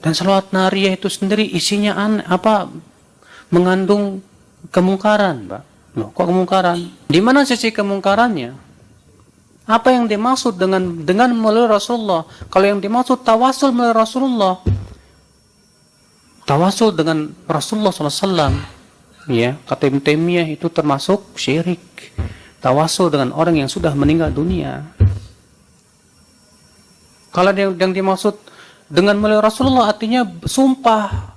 Dan salawat nariyah itu sendiri isinya mengandung kemungkaran, Pak. Loh, kok kemungkaran? Di mana sisi kemungkarannya? Apa yang dimaksud dengan melalui Rasulullah? Kalau yang dimaksud tawasul melalui Rasulullah, tawasul dengan Rasulullah SAW, ya, kata Ibnu Taimiyah itu termasuk syirik. Tawasul dengan orang yang sudah meninggal dunia. Kalau yang dimaksud dengan melalui Rasulullah artinya sumpah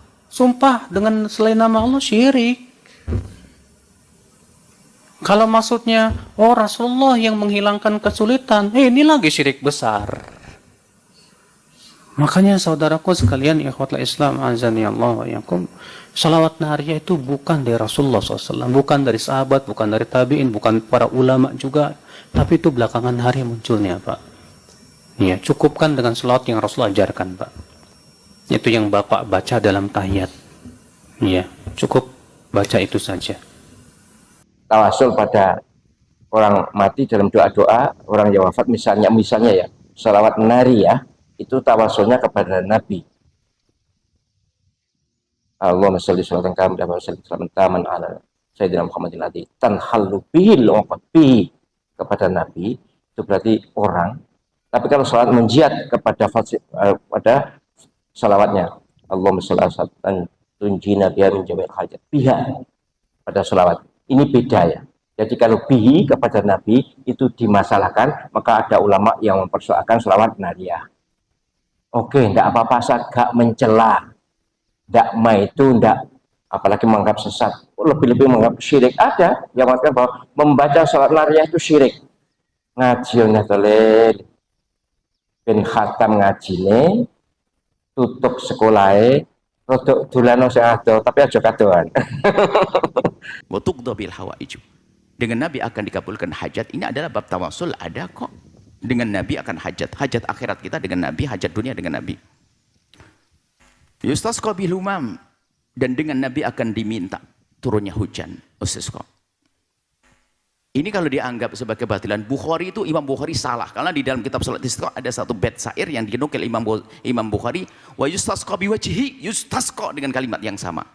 dengan selain nama Allah, syirik. Kalau maksudnya Rasulullah yang menghilangkan kesulitan, ini lagi syirik besar. Makanya saudaraku sekalian, ikhwatul Islam azani Allah wa yakum, salawat nariyah itu bukan dari Rasulullah SAW, bukan dari sahabat, bukan dari tabi'in, bukan para ulama juga, tapi itu belakangan hari munculnya, Pak. Ya, cukupkan dengan salawat yang Rasulullah ajarkan, Pak. Itu yang Bapak baca dalam tahiyat. Ya, cukup baca itu saja. Tawasul pada orang mati dalam doa-doa, orang yang wafat misalnya ya, salawat nariyah itu tawasulnya kepada Nabi. Allahumma sholli sholatan kamilatan wa sallim taman ala sayyidina Muhammadin ladzi tanhallu bihil uqbi, kepada Nabi itu berarti orang. Tapi kalau salat menjiat kepada salawatnya, Allahumma sholli salatan tunjina biha min jami'il hajat biha, pada salawat ini beda ya. Jadi kalau bihi kepada Nabi itu dimasalahkan, maka ada ulama yang mempersoalkan salawat nariyah. Oke, tidak apa-apa, saya gak mencela, tidak itu tidak, apalagi menganggap sesat, lebih-lebih menganggap syirik. Ada yang mengatakan bahwa membaca salawat nariyah itu syirik. Ngajinya tolel ben khatam ngajine, tutup sekolahnya, rodok dulano sing ado, tapi aja kadoan. Watukdo bil hawaiju. Dengan Nabi akan dikabulkan hajat. Ini adalah bab tawasul, ada kok. Dengan Nabi akan hajat. Hajat akhirat kita dengan Nabi, hajat dunia dengan Nabi. Yustasqa bil humam, dan dengan Nabi akan diminta turunnya hujan. Ustasqa. Ini kalau dianggap sebagai kebatilan Bukhari, itu Imam Bukhari salah. Karena di dalam kitab salat istisqa ada satu bait syair yang dinukil Imam Bukhari, wa yustasqa biwajhihi, yustasqa dengan kalimat yang sama.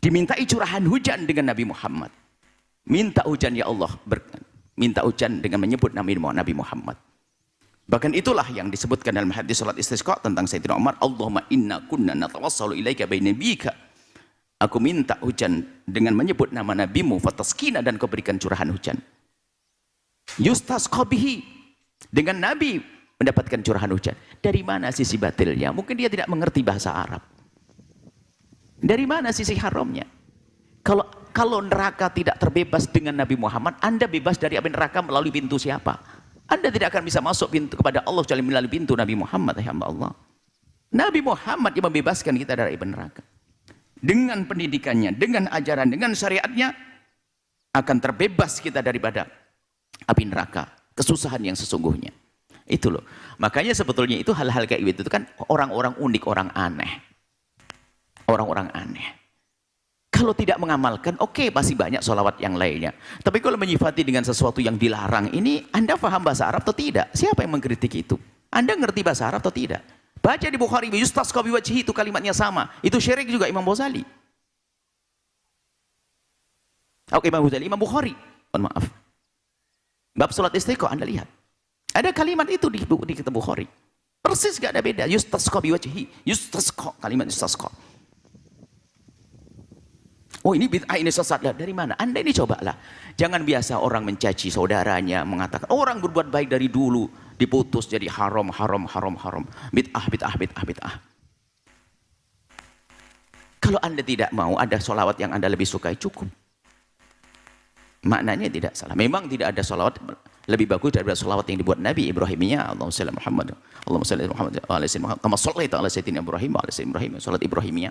Dimintai curahan hujan dengan Nabi Muhammad. Minta hujan ya Allah, minta hujan dengan menyebut Nabi Muhammad. Bahkan itulah yang disebutkan dalam hadis salat istisqa tentang Sayyidina Umar, Allahumma inna kunna natawassalu ilaika bainabika. Aku minta hujan dengan menyebut nama nabimu, fataskina, dan kau berikan curahan hujan. Yustasqa bihi, dengan Nabi mendapatkan curahan hujan. Dari mana sisi batilnya? Mungkin dia tidak mengerti bahasa Arab. Dari mana sisi haramnya? Kalau neraka tidak terbebas dengan Nabi Muhammad, Anda bebas dari api neraka melalui pintu siapa? Anda tidak akan bisa masuk pintu kepada Allah kecuali melalui pintu Nabi Muhammad, ya hamba Allah. Nabi Muhammad yang membebaskan kita dari api neraka. Dengan pendidikannya, dengan ajaran, dengan syariatnya, akan terbebas kita daripada api neraka, kesusahan yang sesungguhnya. Itu loh. Makanya sebetulnya itu hal-hal kayak gitu itu kan orang-orang unik, orang aneh. Orang-orang aneh. Kalau tidak mengamalkan, oke, masih banyak sholawat yang lainnya. Tapi kalau menyifati dengan sesuatu yang dilarang, ini Anda paham bahasa Arab atau tidak? Siapa yang mengkritik itu? Anda ngerti bahasa Arab atau tidak? Baca di Bukhari, yustasqa biwajhihi, itu kalimatnya sama. Itu syirik juga Imam Ghazali. Oke, Imam Bukhari. Mohon maaf. Bab salat istisqa Anda lihat. Ada kalimat itu di kitab Bukhari. Persis gak ada beda. Yustasqa biwajhihi. Yustasqa, kalimat yustasqa. Oh ini bid'ah, ini sesat. Dari mana? Anda ini cobalah. Jangan biasa orang mencaci saudaranya, mengatakan orang berbuat baik dari dulu diputus jadi haram. Bid'ah. Kalau Anda tidak mau ada sholawat yang Anda lebih sukai, cukup. Maknanya tidak salah. Memang tidak ada sholawat lebih bagus daripada sholawat yang dibuat Nabi Ibrahimnya. Allahumma sholli Muhammad. Allahumma sholli Muhammad. Kama shallaita ala sayyidina Ibrahim wa ala sayyidina Ibrahim. Sholat Ibrahimnya.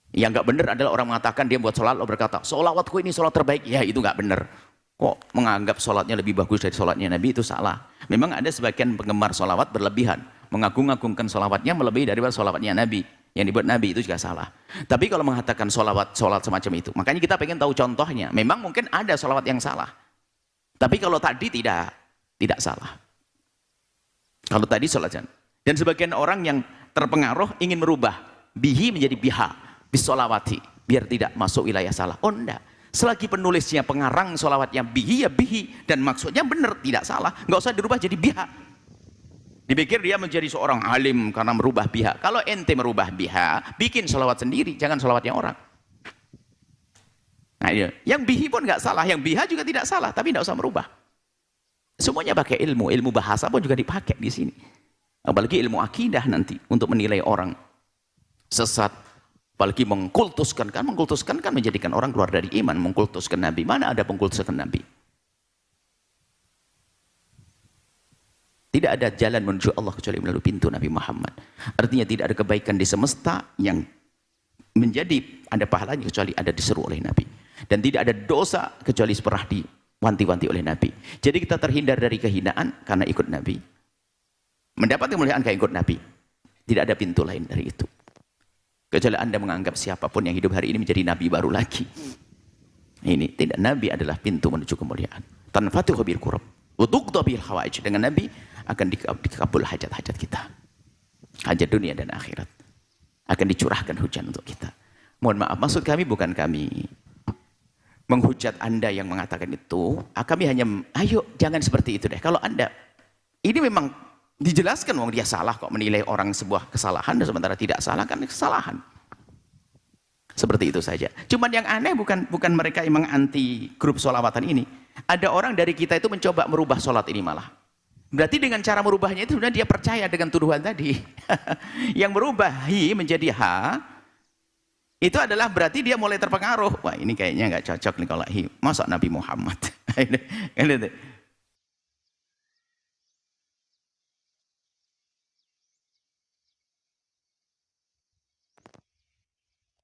Yang nggak benar adalah orang mengatakan dia buat sholat, lalu berkata, sholawatku ini sholat terbaik. Ya itu nggak benar. Kok menganggap sholatnya lebih bagus dari sholatnya Nabi, itu salah. Memang ada sebagian penggemar sholawat berlebihan. Mengagung-agungkan sholawatnya melebihi daripada sholawatnya Nabi. Yang dibuat Nabi itu juga salah. Tapi kalau mengatakan sholat semacam itu, makanya kita pengen tahu contohnya. Memang mungkin ada sholawat yang salah. Tapi kalau tadi tidak salah. Kalau tadi sholat Dan sebagian orang yang terpengaruh ingin merubah bihi menjadi biha, bisolawati, biar tidak masuk wilayah salah. Oh enggak, selagi penulisnya pengarang solawatnya bihi ya bihi, dan maksudnya benar, tidak salah, nggak usah dirubah jadi biha. Dipikir dia menjadi seorang alim karena merubah biha. Kalau ente merubah biha, bikin solawat sendiri, jangan solawatnya orang. Nah, iya. Yang bihi pun nggak salah, yang biha juga tidak salah, tapi nggak usah merubah. Semuanya pakai ilmu, ilmu bahasa pun juga dipakai di sini. Apalagi ilmu akidah nanti untuk menilai orang sesat, apalagi mengkultuskan kan menjadikan orang keluar dari iman. Mengkultuskan Nabi, mana ada pengkultuskan Nabi? Tidak ada jalan menuju Allah kecuali melalui pintu Nabi Muhammad. Artinya tidak ada kebaikan di semesta yang menjadi ada pahalanya kecuali ada diseru oleh Nabi. Dan tidak ada dosa kecuali pernah diwanti-wanti oleh Nabi. Jadi kita terhindar dari kehinaan karena ikut Nabi. Mendapat kemuliaan karena ikut Nabi. Tidak ada pintu lain dari itu. Kecuali Anda menganggap siapapun yang hidup hari ini menjadi Nabi baru lagi. Ini tidak, Nabi adalah pintu menuju kemuliaan. Tanfatihu bil qurab wa tuqda bil hawaij. Dengan Nabi akan dikabul hajat-hajat kita. Hajat dunia dan akhirat. Akan dicurahkan hujan untuk kita. Mohon maaf, maksud kami bukan kami menghujat Anda yang mengatakan itu. Kami hanya, ayo jangan seperti itu deh. Kalau Anda, ini memang dijelaskan, wong dia salah kok menilai orang sebuah kesalahan, dan sementara tidak salah kan kesalahan. Seperti itu saja. Cuman yang aneh bukan mereka yang anti grup sholawatan ini. Ada orang dari kita itu mencoba merubah sholat ini malah. Berarti dengan cara merubahnya itu sebenarnya dia percaya dengan tuduhan tadi. Yang merubah hi menjadi ha, itu adalah berarti dia mulai terpengaruh. Wah ini kayaknya nggak cocok nih kalau hi. Masa Nabi Muhammad?